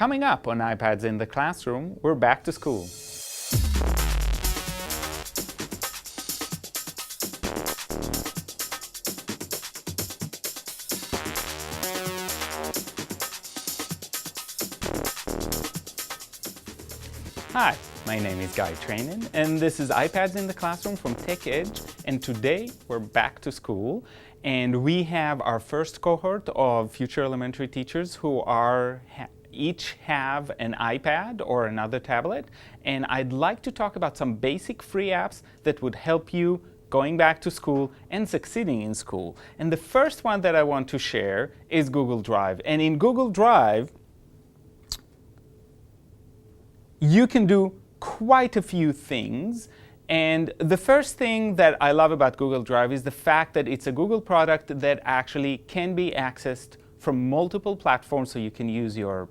Coming up on iPads in the Classroom, we're back to school. Hi, my name is Guy Trainin, and this is iPads in the Classroom from TechEdge, and today we're back to school, and we have our first cohort of future elementary teachers who each have an iPad or another tablet, and I'd like to talk about some basic free apps that would help you going back to school and succeeding in school. And the first one that I want to share is Google Drive, and in Google Drive, you can do quite a few things. And the first thing that I love about Google Drive is the fact that it's a Google product that actually can be accessed from multiple platforms. So you can use your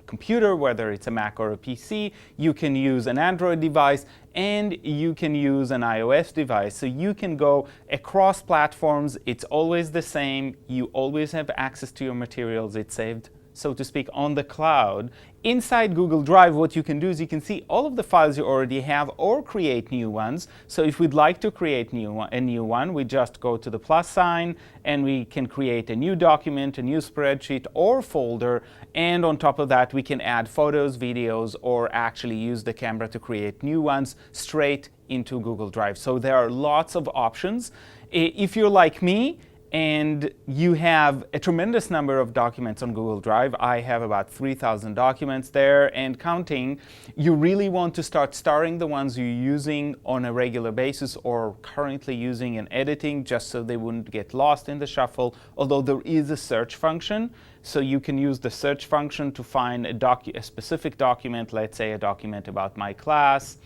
computer, whether it's a Mac or a PC, you can use an Android device, and you can use an iOS device. So you can go across platforms. It's always the same. You always have access to your materials. It's saved, so to speak, on the cloud. Inside Google Drive, what you can do is you can see all of the files you already have or create new ones. So if we'd like to create a new one, we just go to the plus sign and we can create a new document, a new spreadsheet or folder. And on top of that, we can add photos, videos, or actually use the camera to create new ones straight into Google Drive. So there are lots of options. If you're like me, and you have a tremendous number of documents on Google Drive. I have about 3,000 documents there and counting. You really want to start starring the ones you're using on a regular basis or currently using in editing, just so they wouldn't get lost in the shuffle, although there is a search function. So you can use the search function to find a specific document, let's say a document about my class.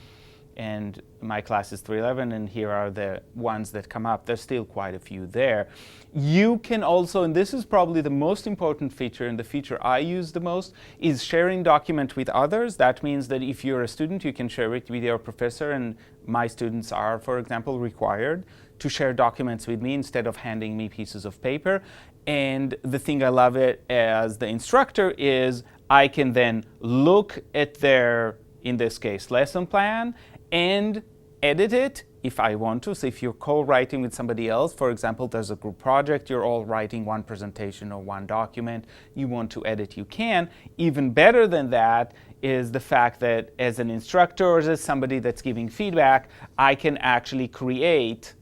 And my class is 311, and here are the ones that come up. There's still quite a few there. You can also, and this is probably the most important feature, and the feature I use the most, is sharing document with others. That means that if you're a student, you can share it with your professor, and my students are, for example, required to share documents with me instead of handing me pieces of paper. And the thing I love it as the instructor is I can then look at their, in this case, lesson plan, and edit it if I want to. So if you're co-writing with somebody else, for example, there's a group project, you're all writing one presentation or one document, you want to edit, you can. Even better than that is the fact that as an instructor or as somebody that's giving feedback, I can actually create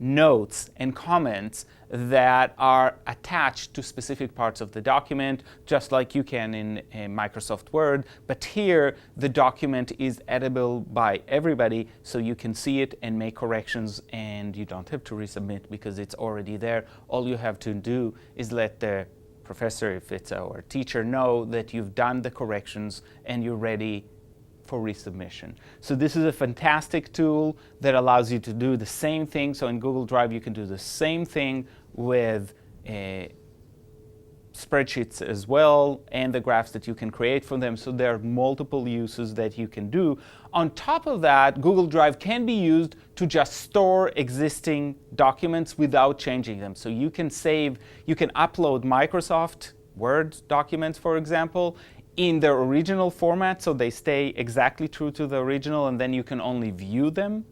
notes and comments that are attached to specific parts of the document, just like you can in Microsoft Word. But here, the document is editable by everybody, so you can see it and make corrections, and you don't have to resubmit because it's already there. All you have to do is let the professor, if it's our teacher, know that you've done the corrections and you're ready for resubmission. So this is a fantastic tool that allows you to do the same thing. So in Google Drive, you can do the same thing with spreadsheets as well, and the graphs that you can create from them. So there are multiple uses that you can do. On top of that, Google Drive can be used to just store existing documents without changing them. So you can upload Microsoft Word documents, for example, in their original format, so they stay exactly true to the original, and then you can only view them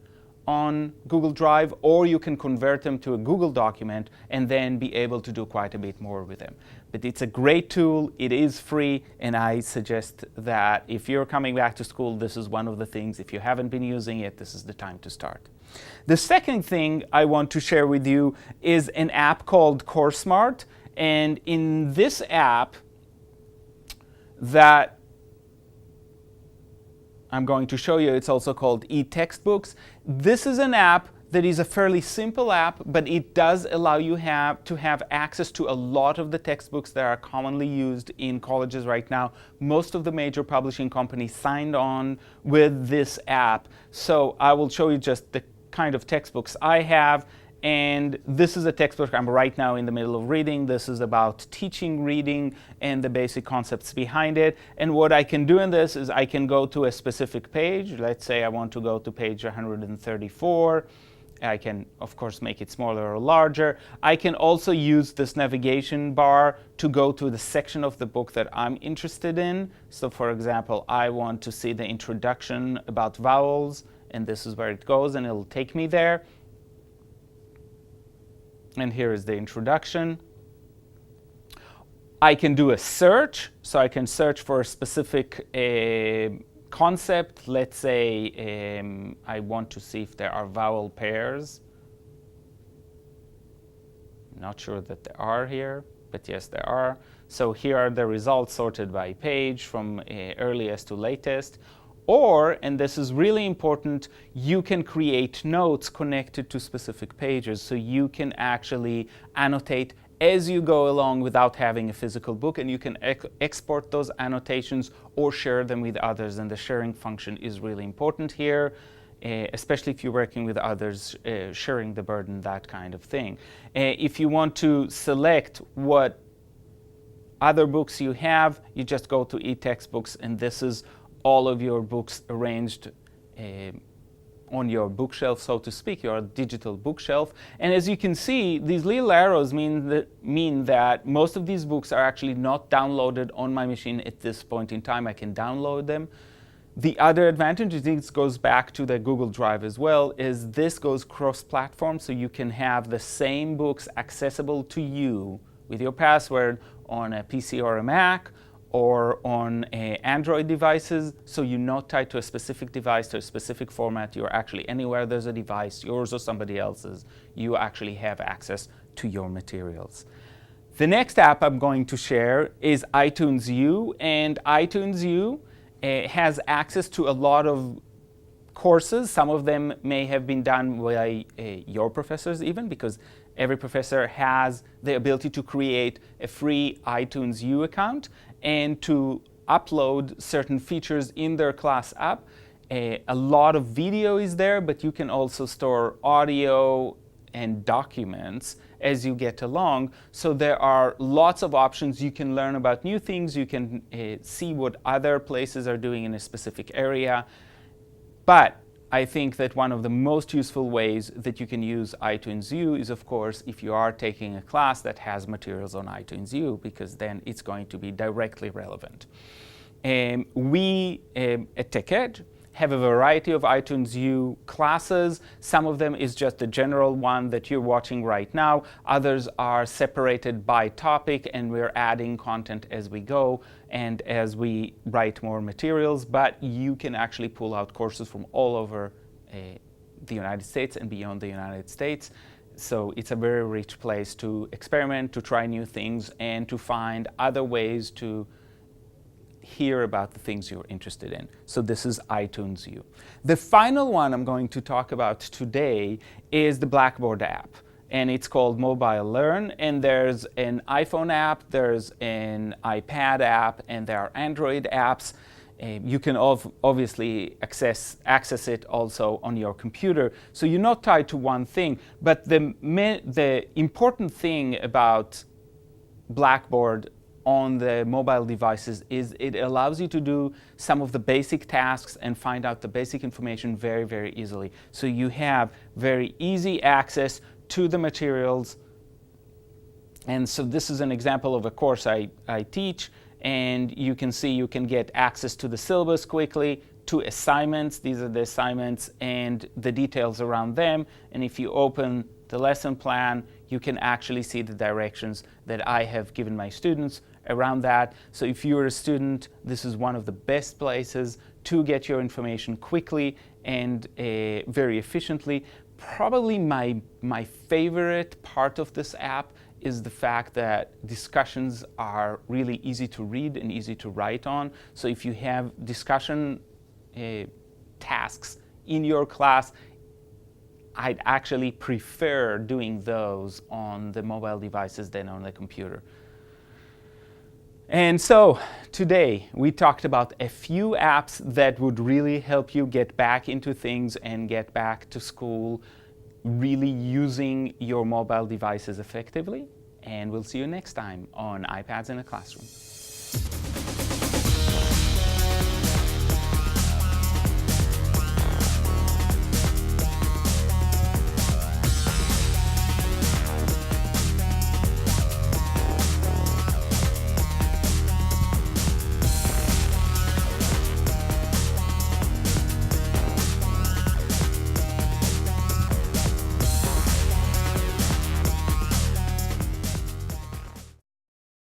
on Google Drive, or you can convert them to a Google document and then be able to do quite a bit more with them. But it's a great tool, it is free, and I suggest that if you're coming back to school, this is one of the things. If you haven't been using it, this is the time to start. The second thing I want to share with you is an app called CourseSmart, and in this app that I'm going to show you, it's also called eTextbooks. This is an app that is a fairly simple app, but it does allow you to have access to a lot of the textbooks that are commonly used in colleges right now. Most of the major publishing companies signed on with this app. So I will show you just the kind of textbooks I have. And this is a textbook I'm right now in the middle of reading. This is about teaching reading and the basic concepts behind it. And what I can do in this is I can go to a specific page. Let's say I want to go to page 134. I can, of course, make it smaller or larger. I can also use this navigation bar to go to the section of the book that I'm interested in. So, for example, I want to see the introduction about vowels, and this is where it goes, and it'll take me there. And here is the introduction. I can do a search, so I can search for a specific concept. Let's say I want to see if there are vowel pairs. Not sure that there are here, but yes, there are. So here are the results sorted by page from earliest to latest. Or, and this is really important, you can create notes connected to specific pages. So you can actually annotate as you go along without having a physical book, and you can export those annotations or share them with others. And the sharing function is really important here, especially if you're working with others, sharing the burden, that kind of thing. If you want to select what other books you have, you just go to e-textbooks, and this is all of your books arranged on your bookshelf, so to speak, your digital bookshelf. And as you can see, these little arrows mean that most of these books are actually not downloaded on my machine at this point in time. I can download them. The other advantage, I think this goes back to the Google Drive as well, is this goes cross-platform, so you can have the same books accessible to you with your password on a PC or a Mac, or on Android devices, so you're not tied to a specific device, to a specific format. You're actually anywhere there's a device, yours or somebody else's, you actually have access to your materials. The next app I'm going to share is iTunes U, and iTunes U has access to a lot of courses. Some of them may have been done by your professors even, because every professor has the ability to create a free iTunes U account and to upload certain features in their class app. A lot of video is there, but you can also store audio and documents as you get along. So there are lots of options. You can learn about new things. You can see what other places are doing in a specific area. But I think that one of the most useful ways that you can use iTunes U is, of course, if you are taking a class that has materials on iTunes U, because then it's going to be directly relevant. We at TechEd have a variety of iTunes U classes. Some of them is just the general one that you're watching right now. Others are separated by topic, and we're adding content as we go and as we write more materials. But you can actually pull out courses from all over the United States and beyond the United States. So it's a very rich place to experiment, to try new things, and to find other ways to hear about the things you're interested in. So this is iTunes U. The final one I'm going to talk about today is the Blackboard app, and it's called Mobile Learn. And there's an iPhone app, there's an iPad app, and there are Android apps. You can obviously access it also on your computer. So you're not tied to one thing. But the important thing about Blackboard on the mobile devices is it allows you to do some of the basic tasks and find out the basic information very, very easily. So you have very easy access to the materials. And so this is an example of a course I teach, and you can see you can get access to the syllabus quickly, to assignments. These are the assignments and the details around them. And if you open the lesson plan, you can actually see the directions that I have given my students around that. So if you're a student, this is one of the best places to get your information quickly and very efficiently. Probably my favorite part of this app is the fact that discussions are really easy to read and easy to write on. So if you have discussion tasks in your class, I'd actually prefer doing those on the mobile devices than on the computer. And so today we talked about a few apps that would really help you get back into things and get back to school, really using your mobile devices effectively. And we'll see you next time on iPads in a Classroom.